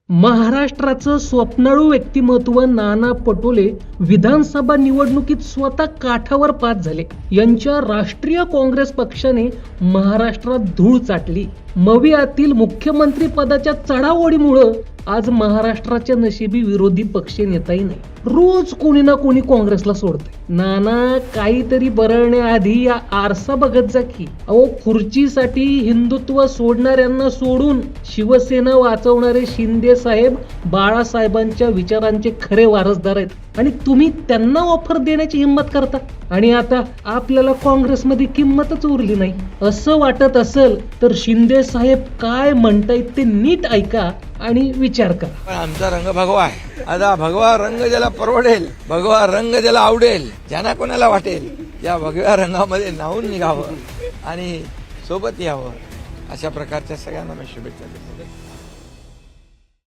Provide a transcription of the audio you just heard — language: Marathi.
महाराष्ट्राचं स्वप्नाळू व्यक्तिमत्व नाना पटोले विधानसभा निवडणुकीत स्वतः काठावर पास झाले. यांच्या राष्ट्रीय काँग्रेस पक्षाने महाराष्ट्रात धूळ चाटली. मवियातील मुख्यमंत्री पदाच्या चढाओढीमुळं आज महाराष्ट्राच्या नशिबी विरोधी पक्ष नेताही नाही. रोज कोणी ना कोणी काँग्रेसला सोडतंय. नाना, काहीतरी बरळण्याआधी या आरसा बघत जा की. अहो, खुर्चीसाठी हिंदुत्व सोडणाऱ्यांना सोडून शिवसेना वाचवणारे शिंदे साहेब बाळासाहेबांच्या विचारांचे खरे वारसदार आहेत आणि तुम्ही त्यांना ऑफर देण्याची हिंमत करता. आणि आता आपल्याला काँग्रेसमध्ये किंमतच उरली नाही असं वाटत असेल तर शिंदे साहेब काय म्हणतायत ते नीट ऐका आणि विचार करा. आमचा रंग भगवा आहे. आता भगवा रंग ज्याला परवडेल, भगवा रंग ज्याला आवडेल, ज्यांना कोणाला वाटेल या भगव्या रंगामध्ये न्हावून निघावं आणि सोबत यावं, अशा प्रकारच्या सगळ्यांना मी शुभेच्छा देतो.